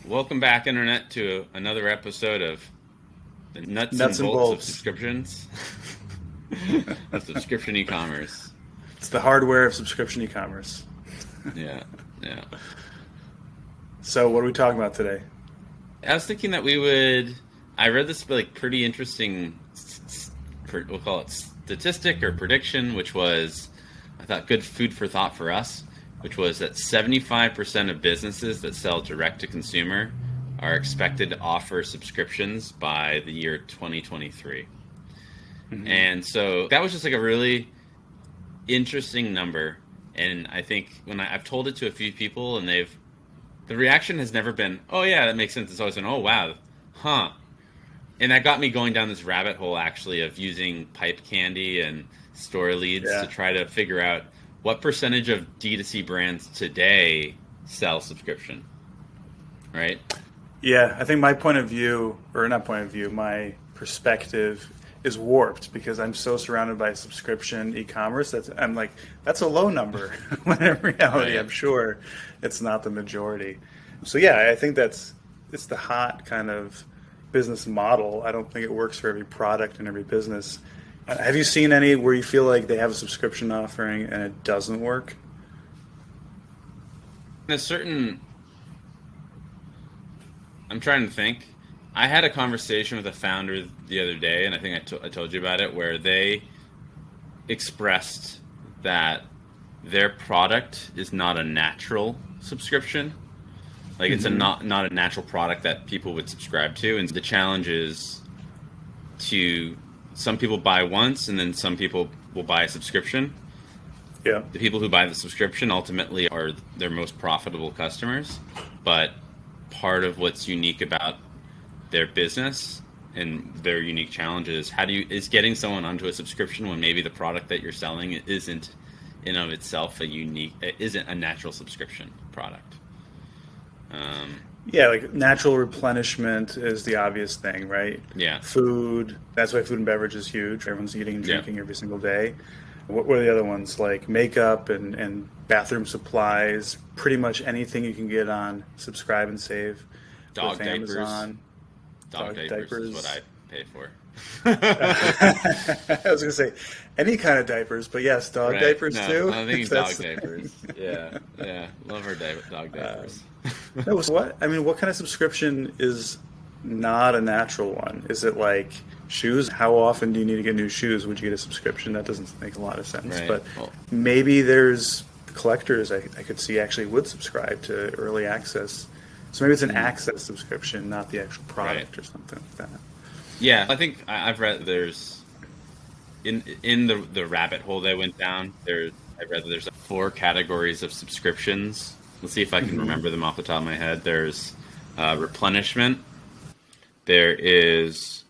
Welcome back, Internet, to another episode of the nuts and Nuts and bolts of bolts. subscriptions. Of subscription e-commerce. It's the hardware of subscription e-commerce. Yeah, yeah. So what are we talking about today? I was thinking that we would. I read this pretty interesting. We'll call it statistic or prediction, which was, I thought, good food for thought for us. Which was that 75% of businesses that sell direct to consumer are expected to offer subscriptions by the year 2023. Mm-hmm. And so that was just like a really interesting number. And I think when I've told it to a few people and the reaction has never been, oh yeah, that makes sense. It's always been, oh wow, huh. And that got me going down this rabbit hole actually of using pipe candy and store leads to try to figure out what percentage of D2C brands today sell subscription, right? Yeah, I think my point of view, or not point of view, my perspective is warped because I'm so surrounded by subscription e-commerce I'm like, that's a low number. When in reality, Right. I'm sure it's not the majority. So yeah, I think it's the hot kind of business model. I don't think it works for every product and every business. Have you seen any where you feel like they have a subscription offering and it doesn't work? I'm trying to think. I had a conversation with a founder the other day, and I think I told you about it, where they expressed that their product is not a natural subscription. Like it's not a natural product that people would subscribe to, and the challenge is to some people buy once, and then some people will buy a subscription. Yeah. The people who buy the subscription ultimately are their most profitable customers, but part of what's unique about their business and their unique challenges is getting someone onto a subscription when maybe the product that you're selling isn't in of itself isn't a natural subscription product. Yeah, like natural replenishment is the obvious thing, right? Yeah. Food, that's why food and beverage is huge. Everyone's eating and drinking every single day. What were the other ones? Like makeup and bathroom supplies, pretty much anything you can get on Subscribe and Save. Dog with diapers. Amazon. Dog diapers is what I pay for. I was going to say any kind of diapers, but yes, dog Right. diapers No, too. I'm thinking dog diapers. Yeah. Love our dog diapers. No, so what? I mean, what kind of subscription is not a natural one? Is it like shoes? How often do you need to get new shoes? Would you get a subscription? That doesn't make a lot of sense. Right. But Well, maybe there's collectors I could see actually would subscribe to early access. So maybe it's an access subscription, not the actual product or something like that. yeah, I think I've read there's in the rabbit hole they went down. I read that there's 4 categories of subscriptions. Let's see if I can remember them off the top of my head. There's replenishment. There is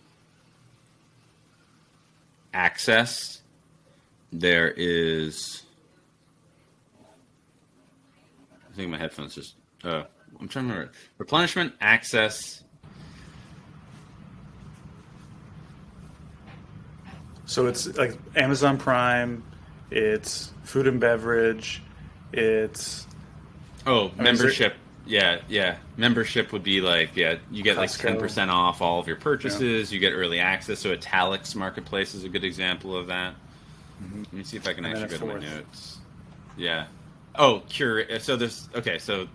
access. There is. I think my headphones just. I'm trying to remember. Replenishment, access. So it's like Amazon Prime, it's food and beverage, it's Membership. Yeah. Membership would be like, you get like Costco. 10% off all of your purchases. You get early access. So Italics Marketplace is a good example of that. Let me see if I can And then actually go a to my fourth. notes. Yeah. Oh, so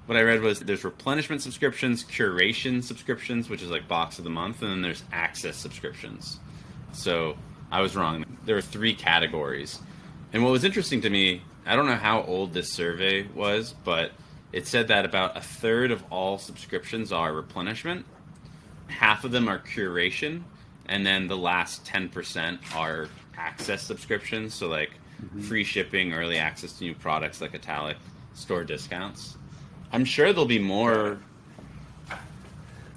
what I read was there's replenishment subscriptions, curation subscriptions, which is like box of the month, and then there's access subscriptions. So I was wrong. There are 3 categories. And what was interesting to me, I don't know how old this survey was, but it said that about a third of all subscriptions are replenishment, half of them are curation, and then the last 10% are access subscriptions. So like free shipping, early access to new products like Italic, store discounts. I'm sure there'll be more.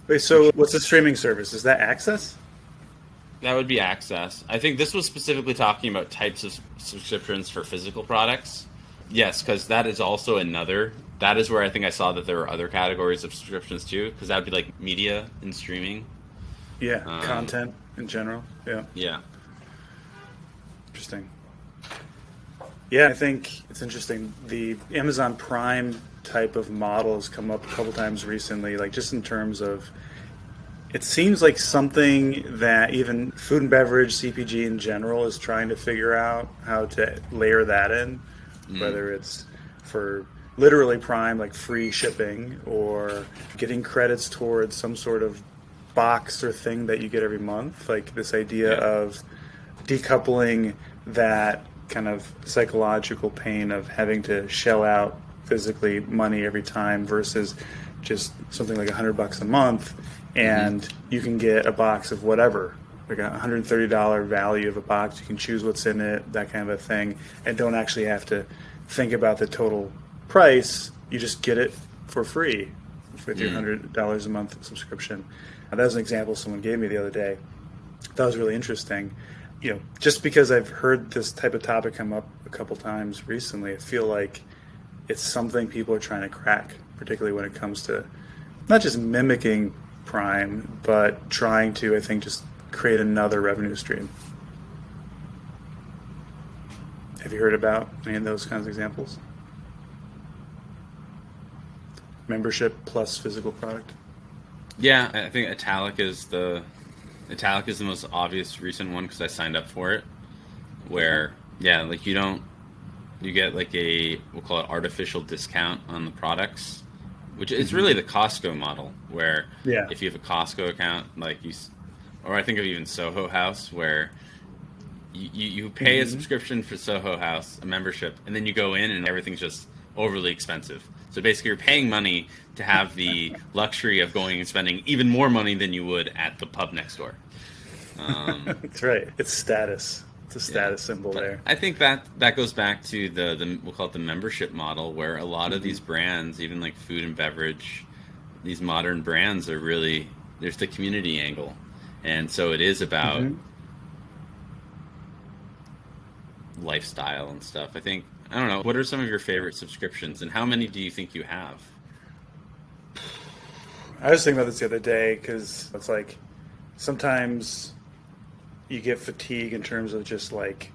Wait, so what's the streaming service? Is that access? That would be access. I think this was specifically talking about types of subscriptions for physical products. Yes, because that is also another. That is where I think I saw that there were other categories of subscriptions too, because that would be like media and streaming. Yeah, content in general. Yeah, Yeah. interesting. Yeah, I think it's interesting. The Amazon Prime type of model has come up a couple times recently, like just in terms of, it seems like something that even food and beverage, CPG in general, is trying to figure out how to layer that in, whether it's for literally Prime, like free shipping, or getting credits towards some sort of box or thing that you get every month. Like this idea of decoupling that kind of psychological pain of having to shell out physically money every time versus just something like $100 a month, and you can get a box of whatever, like a $130 value of a box. You can choose what's in it, that kind of a thing, and don't actually have to think about the total price. You just get it for free with your $100 a month subscription. Now, that was an example someone gave me the other day. That was really interesting. You know, just because I've heard this type of topic come up a couple times recently, I feel like it's something people are trying to crack, particularly when it comes to not just mimicking Prime, but trying to, I think, just create another revenue stream. Have you heard about any of those kinds of examples? Membership plus physical product? Yeah, I think Italic is the most obvious recent one because I signed up for it. Where like you get like we'll call it artificial discount on the products, which is really the Costco model. Where if you have a Costco account, or I think of even Soho House, where you pay a subscription for Soho House, a membership, and then you go in and everything's just overly expensive. So basically, you're paying money to have the luxury of going and spending even more money than you would at the pub next door. That's right. It's status. It's a status symbol there. I think that goes back to the we'll call it the membership model, where a lot of these brands, even like food and beverage, these modern brands are really, there's the community angle. And so it is about lifestyle and stuff. I don't know, what are some of your favorite subscriptions and how many do you think you have? I was thinking about this the other day because it's like sometimes you get fatigue in terms of just like,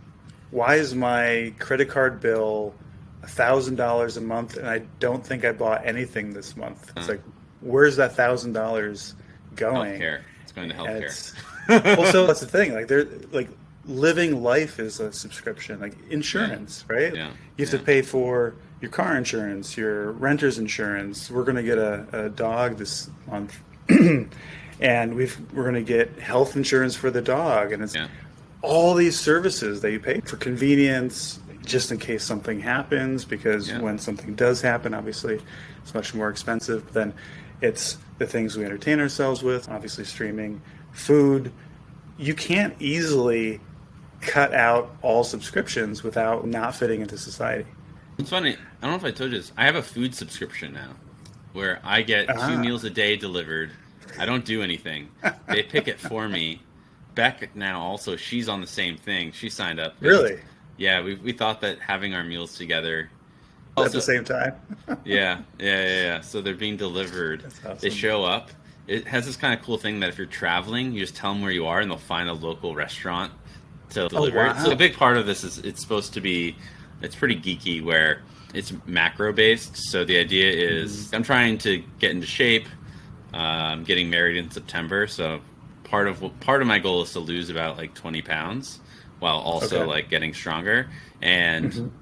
why is my credit card bill $1,000 a month and I don't think I bought anything this month? It's like, where's that $1,000 going? Healthcare. It's going to healthcare. Well, so that's the thing. Like they're like, living life is a subscription, like insurance, right? You have to pay for your car insurance, your renter's insurance. We're going to get a dog this month, and we're going to get health insurance for the dog, and it's all these services that you pay for convenience, just in case something happens. Because when something does happen, obviously, it's much more expensive. But then it's the things we entertain ourselves with, obviously streaming, food. You can't easily cut out all subscriptions without not fitting into society. It's funny. I don't know if I told you this. I have a food subscription now where I get 2 meals a day delivered. I don't do anything. They pick it for me. Beck now also, she's on the same thing. She signed up. Really? Yeah, we thought that having our meals together. Also, at the same time? Yeah. So they're being delivered. That's awesome. They show up. It has this kind of cool thing that if you're traveling, you just tell them where you are and they'll find a local restaurant to deliver it. So a big part of this is it's supposed to be, it's pretty geeky where it's macro based. So the idea is I'm trying to get into shape. I'm getting married in September. So part of my goal is to lose about like 20 pounds while also like getting stronger. And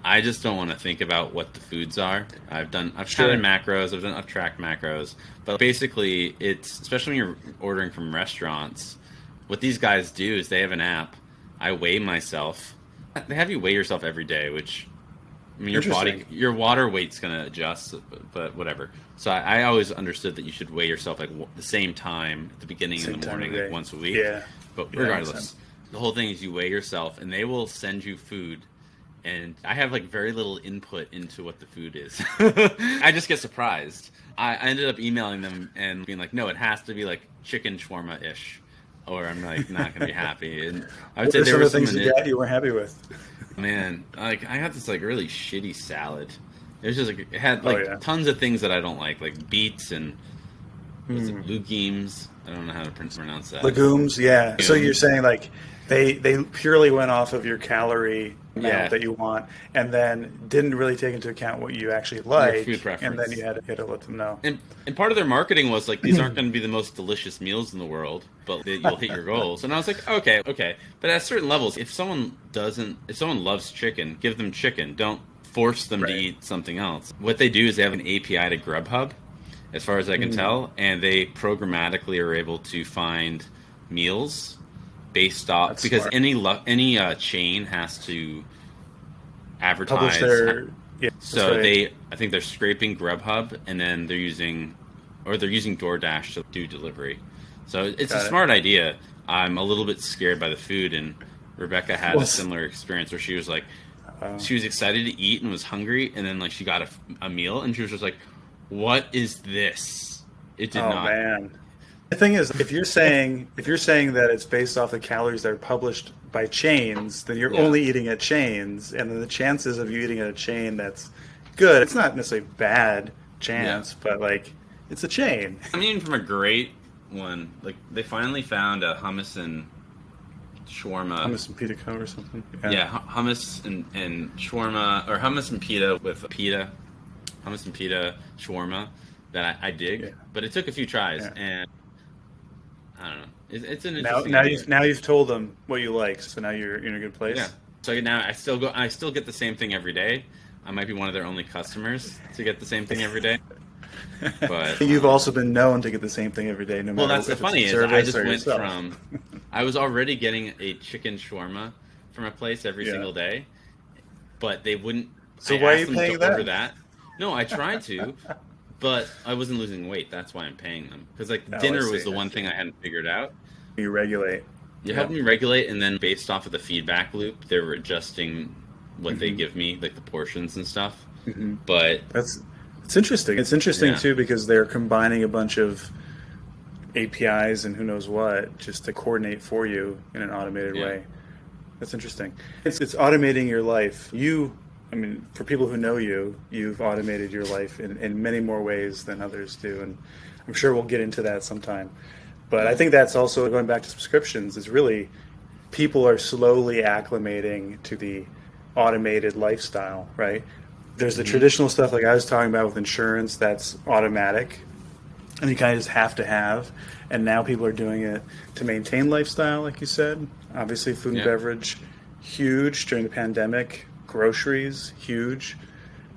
I just don't want to think about what the foods are. I've counted macros, I've tracked macros, but basically it's, especially when you're ordering from restaurants, what these guys do is they have an app. I weigh myself. They have you weigh yourself every day, which, I mean, your water weight's going to adjust, but whatever. So I always understood that you should weigh yourself like the same time at the beginning of the morning, like once a week. Yeah. But regardless, the whole thing is you weigh yourself and they will send you food. And I have like very little input into what the food is. I just get surprised. I ended up emailing them and being like, no, it has to be like chicken shawarma-ish, or I'm like not going to be happy. And I would say there were some things you weren't happy with. Man, like I had this like really shitty salad. It was just like it had like tons of things that I don't like beets and was it legumes? I don't know how to pronounce that. Legumes, yeah. So you're saying like They purely went off of your calorie amount Yeah. that you want, and then didn't really take into account what you actually Your food like, and then preference. you had to let them know. And part of their marketing was like, these aren't going to be the most delicious meals in the world, but you'll hit your goals. And I was like, okay, okay. But at certain levels, if someone loves chicken, give them chicken. Don't force them to Right. eat something else. What they do is they have an API to Grubhub, as far as I can tell, and they programmatically are able to find meals based off, That's because smart. any chain has to Publish advertise. their yeah. So That's right. I think they're scraping Grubhub, and then they're using DoorDash to do delivery. So it's a Got it. smart idea. I'm a little bit scared by the food, and Rebecca had Well, a similar experience where she was like, uh, she was excited to eat and was hungry, and then like she got a meal, and she was just like, "What is this?" It did oh not. man. The thing is, if you're saying that it's based off the calories that are published by chains, then you're Yeah. only eating at chains, and then the chances of you eating at a chain that's good, it's not necessarily bad chance, but like it's a chain. I'm eating from a great one. Like they finally found a hummus and shawarma. Hummus and pita or something. Yeah, hummus and shawarma, or hummus and pita with pita, hummus and pita shawarma that I dig. Yeah. But it took a few tries, Yeah. and I don't know. It's an Now, interesting idea. now you've told them what you like, so now you're in a good place. Yeah. So now I still get the same thing every day. I might be one of their only customers to get the same thing every day. But You've also been known to get the same thing every day, no matter. well, that's the if it's funny is I service just or went yourself. from I was already getting a chicken shawarma from a place every Yeah. single day, but they wouldn't. So I why are asked you them paying to that? order that? No, I tried to, but I wasn't losing weight. That's why I'm paying them, because like Oh, I dinner see, was the I one see. thing I hadn't figured out. You regulate. You Yeah. helped me regulate, and then based off of the feedback loop, they were adjusting what they give me, like the portions and stuff. But It's interesting. It's interesting Yeah. too because they're combining a bunch of APIs and who knows what just to coordinate for you in an automated Yeah. way. That's interesting. It's automating your life. I mean, for people who know you, you've automated your life in many more ways than others do, and I'm sure we'll get into that sometime. But I think that's also going back to subscriptions. Is really people are slowly acclimating to the automated lifestyle, right? There's the traditional stuff like I was talking about with insurance that's automatic and you kind of just have to have. And now people are doing it to maintain lifestyle, like you said. Obviously, food and Yeah. beverage, huge during the pandemic. Groceries, huge.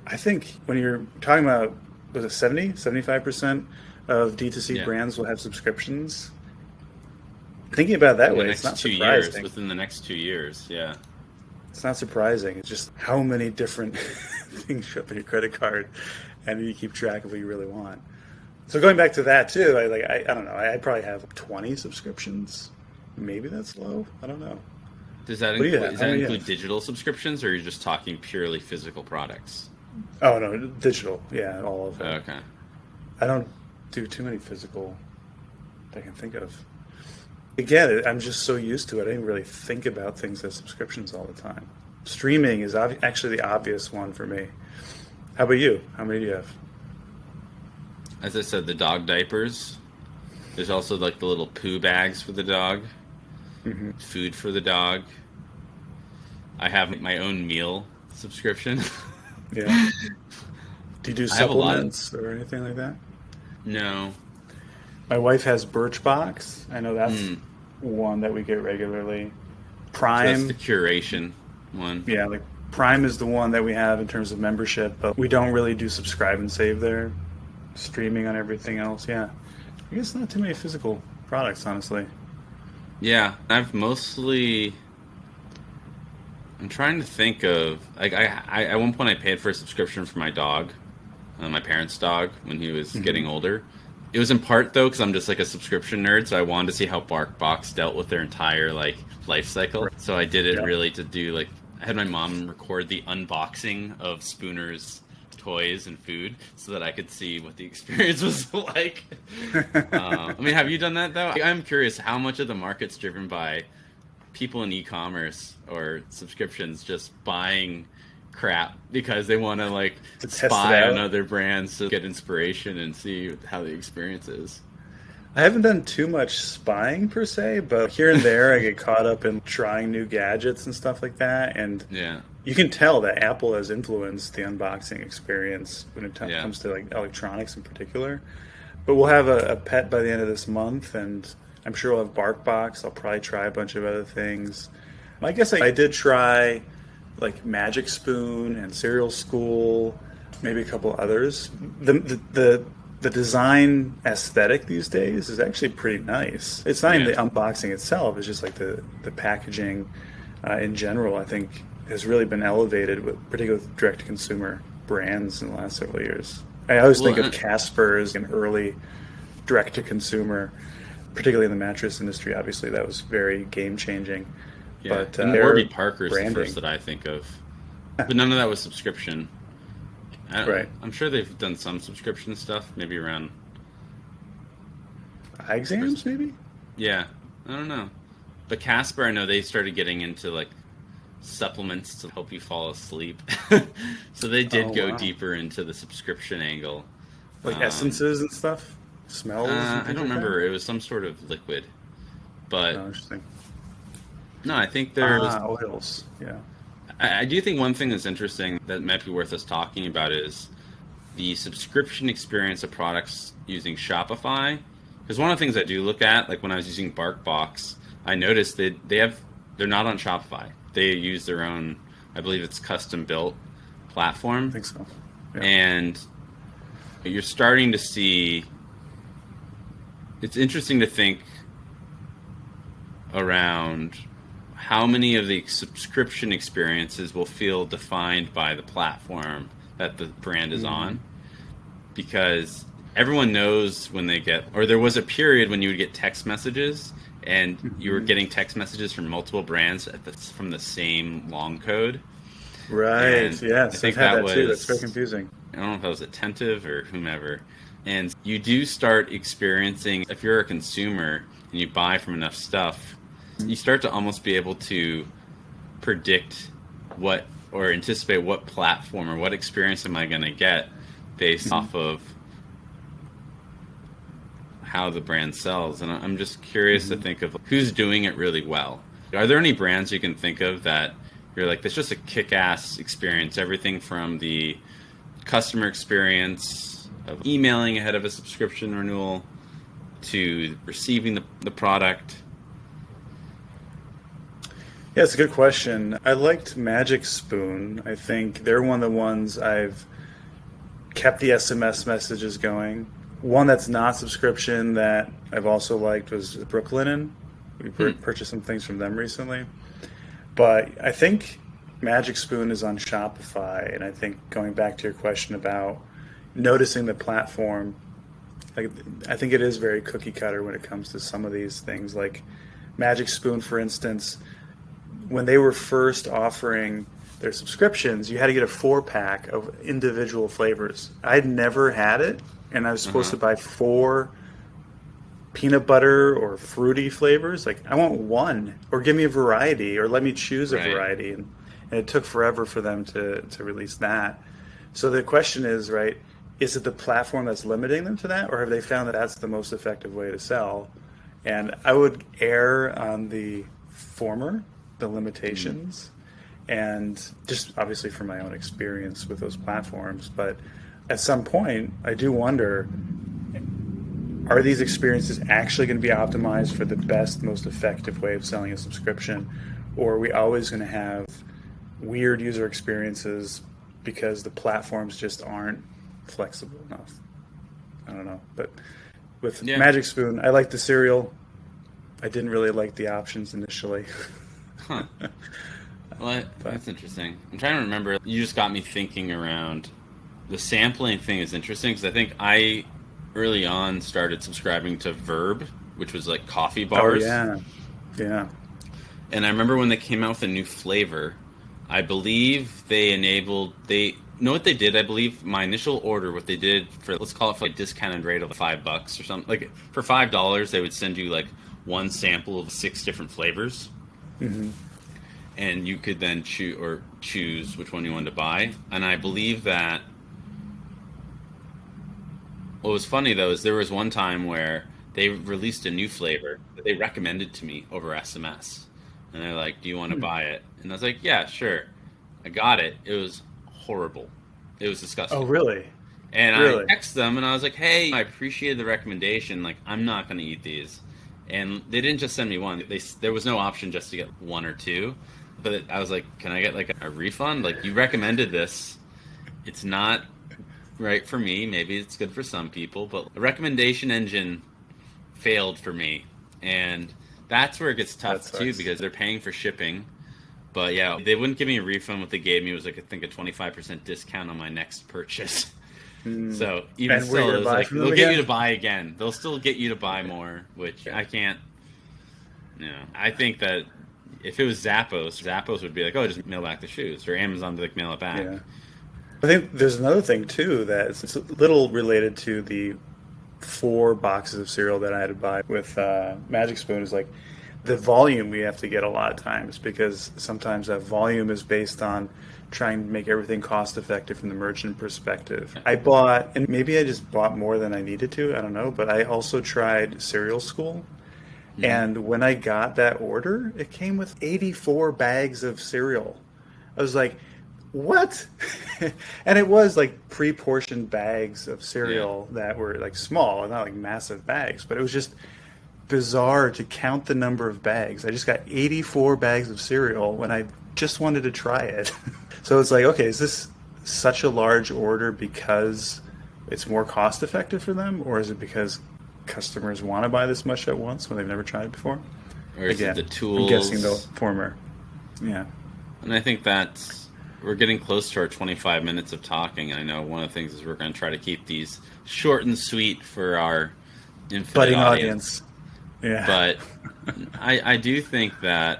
I think when you're talking about, was it 75% of D2C Yeah. brands will have subscriptions? Thinking about it that in the way, it's not next 2 years, surprising. within the next 2 years, yeah. It's not surprising. It's just how many different things show up on your credit card, and you keep track of what you really want. So going back to that too, I don't know. I probably have 20 subscriptions. Maybe that's low. I don't know. Does that What do you include, have? does How that many include have? digital subscriptions, or are you just talking purely physical products? Oh no, digital. Yeah, all of it. Okay. I don't do too many physical that I can think of. Again, I'm just so used to it. I didn't really think about things as subscriptions all the time. Streaming is actually the obvious one for me. How about you? How many do you have? As I said, the dog diapers. There's also like the little poo bags for the dog. Food for the dog. I have my own meal subscription. Yeah. Do you do I have a lot. supplements or anything like that? No. My wife has Birchbox. I know that's Mm. one that we get regularly. So Prime. that's the curation one. Yeah, like Prime is the one that we have in terms of membership, but we don't really do subscribe and save there. Streaming on everything else, yeah. I guess not too many physical products, honestly. Yeah, I'm trying to think of like I at one point I paid for a subscription for my dog, my parents' dog when he was getting older. It was in part though because I'm just like a subscription nerd, so I wanted to see how BarkBox dealt with their entire like life cycle. So I did it Yeah. really to do like I had my mom record the unboxing of Spooner's toys and food so that I could see what the experience was like. I mean, have you done that though? I'm curious how much of the market's driven by people in e-commerce or subscriptions just buying crap because they want to like To test it spy out. on other brands to get inspiration and see how the experience is. I haven't done too much spying per se, but here and there I get caught up in trying new gadgets and stuff like that. And Yeah. you can tell that Apple has influenced the unboxing experience when it Yeah. comes to like electronics in particular. But we'll have a pet by the end of this month, and I'm sure we'll have BarkBox. I'll probably try a bunch of other things. I guess I did try like Magic Spoon and Cereal School, maybe a couple others. The design aesthetic these days is actually pretty nice. It's not even the unboxing itself; it's just like the packaging in general. I think has really been elevated, particularly with direct to consumer brands in the last several years. I always think of Casper as an early direct to consumer, particularly in the mattress industry. Obviously, that was very game changing. Yeah. But and Warby Parker's branding. the first that I think of. But none of that was subscription. Right. I'm sure they've done some subscription stuff, maybe around eye exams, maybe. Yeah, I don't know. But Casper, I know they started getting into like supplements to help you fall asleep. So they did go deeper into the subscription angle. Like essences and stuff? Smells? I don't remember. It was some sort of liquid. But interesting. No, I think there's oils. Yeah. I do think one thing that's interesting that might be worth us talking about is the subscription experience of products using Shopify. Because one of the things I do look at, like when I was using BarkBox, I noticed that they're not on Shopify. They use their own, I believe it's custom built platform. I think so. Yeah. And you're starting to see, it's interesting to think around how many of the subscription experiences will feel defined by the platform that the brand is on. Because everyone knows when they get, or there was a period when you would get text messages and you were getting text messages from multiple brands from the same long code. Right, and yes. I think I've had that too. That's very confusing. I don't know if that was Attentive or whomever. And you do start experiencing, if you're a consumer and you buy from enough stuff, you start to almost be able to predict what or anticipate what platform or what experience am I going to get based off of how the brand sells. And I'm just curious to think of who's doing it really well. Are there any brands you can think of that you're like, that's just a kick-ass experience, everything from the customer experience of emailing ahead of a subscription renewal to receiving the product? Yeah, it's a good question. I liked Magic Spoon. I think they're one of the ones I've kept the SMS messages going. One that's not subscription that I've also liked was Brooklinen. We purchased some things from them recently. But I think Magic Spoon is on Shopify, and I think going back to your question about noticing the platform, I think it is very cookie cutter when it comes to some of these things. Like Magic Spoon, for instance, when they were first offering their subscriptions, you had to get a 4-pack of individual flavors. I'd never had it, and I was supposed to buy 4 peanut butter or fruity flavors. Like, I want one, or give me a variety, or let me choose a variety. And it took forever for them to release that. So the question is, right, is it the platform that's limiting them to that, or have they found that that's the most effective way to sell? And I would err on the former, the limitations, and just obviously from my own experience with those platforms. But at some point, I do wonder, are these experiences actually going to be optimized for the best, most effective way of selling a subscription? Or are we always going to have weird user experiences because the platforms just aren't flexible enough? I don't know. But with Magic Spoon, I like the cereal. I didn't really like the options initially. Huh. Well, that's interesting. I'm trying to remember. You just got me thinking around the sampling thing is interesting because I think I early on started subscribing to Verb, which was like coffee bars. Oh, yeah. And I remember when they came out with a new flavor, I believe they know what they did? I believe my initial order, what they did for, let's call it for a discounted rate of $5 or something. Like for $5, they would send you like one sample of 6 different flavors. And you could then choose which one you wanted to buy. And I believe that what was funny though is there was one time where they released a new flavor that they recommended to me over SMS. And they're like, "Do you want to buy it?" And I was like, "Yeah, sure." I got it. It was horrible. It was Oh, disgusting. really? And I Really? texted them and I was like, "Hey, I appreciated the recommendation. Like, I'm not going to eat these." And they didn't just send me one. There was no option just to get one or two. But I was like, "Can I get like a refund? Like, you recommended this. It's not right for me. Maybe it's good for some people, but the recommendation engine failed for me." And that's where it gets That tough too, sucks. because they're paying for shipping. But yeah, they wouldn't give me a refund. What they gave me was like, I think, a 25% discount on my next purchase. Mm. So even And were you still, it gonna was buy like from they'll them get you again? to buy again. They'll still get you to buy more, which I can't. I think that if it was Zappos would be like, "Oh, just mail back the shoes," or Amazon would be like, "Mail it back." Yeah. I think there's another thing too that it's a little related to the 4 boxes of cereal that I had to buy with Magic Spoon is like the volume we have to get a lot of times because sometimes that volume is based on trying to make everything cost effective from the merchant perspective. I bought, and maybe I just bought more than I needed to, I don't know, but I also tried Cereal School. Hmm. And when I got that order, it came with 84 bags of cereal. I was like, what? And it was like pre-portioned bags of Yeah. cereal that were like small, not like massive bags, but it was just bizarre to count the number of bags. I just got 84 bags of cereal when I just wanted to try it. So it's like, okay, is this such a large order because it's more cost effective for them, or is it because customers want to buy this much at once when they've never tried it before? Or is it Again, the I'm guessing the tools? former. Yeah. And I think that's we're getting close to our 25 minutes of talking. I know one of the things is we're going to try to keep these short and sweet for our infinite Budding audience. audience. Yeah. But I do think that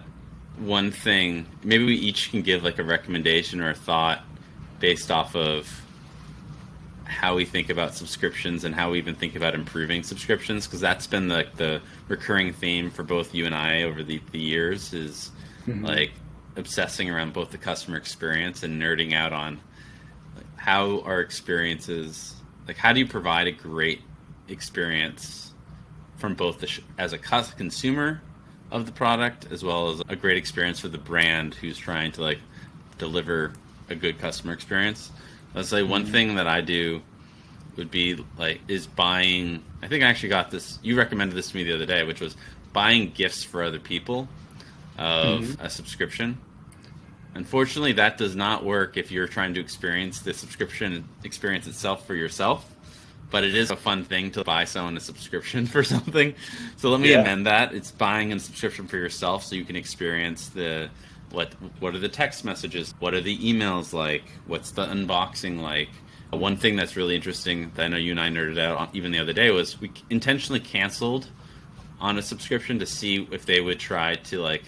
one thing, maybe we each can give like a recommendation or a thought based off of how we think about subscriptions and how we even think about improving subscriptions, because that's been the recurring theme for both you and I over the years is Mhm. like obsessing around both the customer experience and nerding out on how our experiences, like how do you provide a great experience from both as a consumer of the product as well as a great experience for the brand who's trying to like deliver a good customer experience. Let's say one Mhm. thing that I do would be like is buying. I think I actually got this. You recommended this to me the other day, which was buying gifts for other people of Mhm. a subscription. Unfortunately, that does not work if you're trying to experience the subscription experience itself for yourself. But it is a fun thing to buy someone a subscription for something. So let me Yeah. amend that. It's buying a subscription for yourself so you can experience the what are the text messages? What are the emails like? What's the unboxing like? One thing that's really interesting that I know you and I nerded out on even the other day was we intentionally canceled on a subscription to see if they would try to like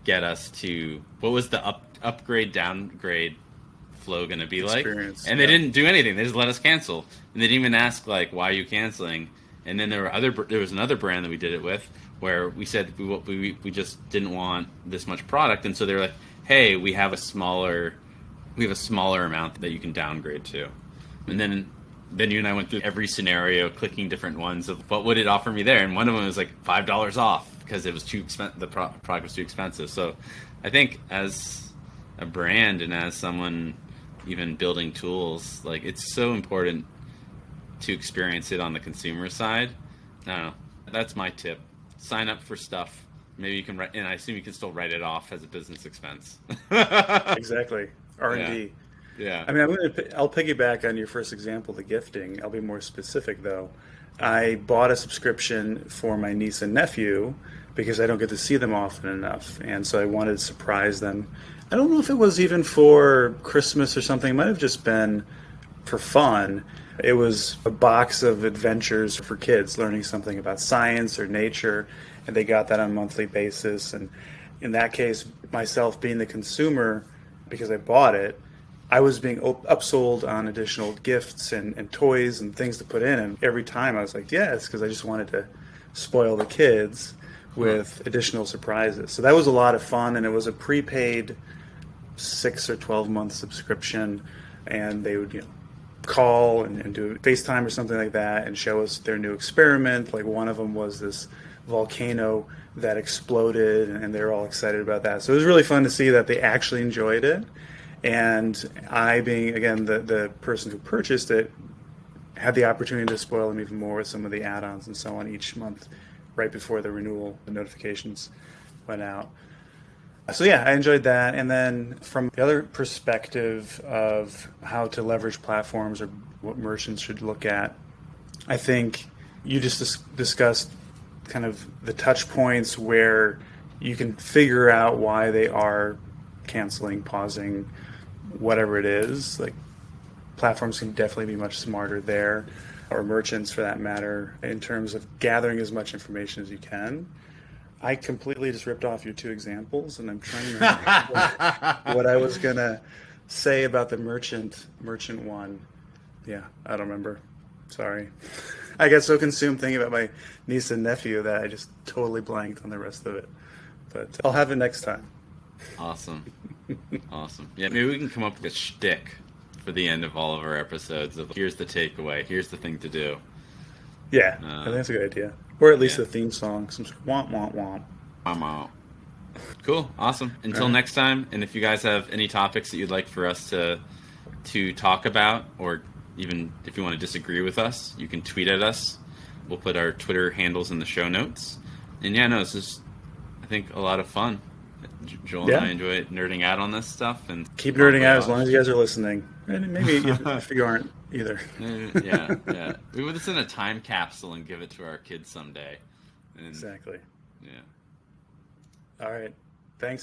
get us to what was the upgrade downgrade flow going to be like, Experience. and they Yeah. didn't do anything. They just let us cancel, and they didn't even ask like why are you canceling. And then there was another brand that we did it with where we said we just didn't want this much product, and so they're like, hey, we have a smaller amount that you can downgrade to. And then you and I went through every scenario, clicking different ones of what would it offer me there, and one of them was like $5 off because it was too expensive. The product was too expensive. So, I think as a brand and as someone even building tools, like it's so important to experience it on the consumer side. I don't know. That's my tip. Sign up for stuff. Maybe you can write, and I assume you can still write it off as a business expense. Exactly. R and Yeah, D. yeah. I mean, I'll piggyback on your first example, the gifting. I'll be more specific though. I bought a subscription for my niece and nephew because I don't get to see them often enough, and so I wanted to surprise them. I don't know if it was even for Christmas or something. It might have just been for fun. It was a box of adventures for kids learning something about science or nature, and they got that on a monthly basis. And in that case, myself being the consumer, because I bought it, I was being upsold on additional gifts and toys and things to put in. And every time I was like, yes, because I just wanted to spoil the kids Huh. with additional surprises. So that was a lot of fun, and it was a prepaid 6 or 12 month subscription, and they would call and do FaceTime or something like that and show us their new experiment. Like one of them was this volcano that exploded, and they were all excited about that. So it was really fun to see that they actually enjoyed it. And I, being, again, the person who purchased it, had the opportunity to spoil them even more with some of the add-ons and so on each month right before the renewal, the notifications went out. So yeah, I enjoyed that. And then from the other perspective of how to leverage platforms or what merchants should look at, I think you just discussed kind of the touch points where you can figure out why they are canceling, pausing, whatever it is. Like platforms can definitely be much smarter there, or merchants for that matter, in terms of gathering as much information as you can. I completely just ripped off your two examples, and I'm trying to remember what I was going to say about the merchant one. Yeah, I don't remember. Sorry. I got so consumed thinking about my niece and nephew that I just totally blanked on the rest of it. But I'll have it next time. Awesome. Awesome. Yeah, maybe we can come up with a shtick for the end of all of our episodes of here's the takeaway, here's the thing to do. Yeah, I think that's a good idea. Or at least a theme song, some sort of womp, womp, womp. Womp. Cool. Awesome. Until next time, and if you guys have any topics that you'd like for us to talk about, or even if you want to disagree with us, you can tweet at us. We'll put our Twitter handles in the show notes. And yeah, no, this is, I think, a lot of fun. Joel and I enjoy nerding out on this stuff. And keep nerding out as long as you guys are listening. And maybe if you aren't either. Yeah. We would send a time capsule and give it to our kids someday. And, exactly. Yeah. All right.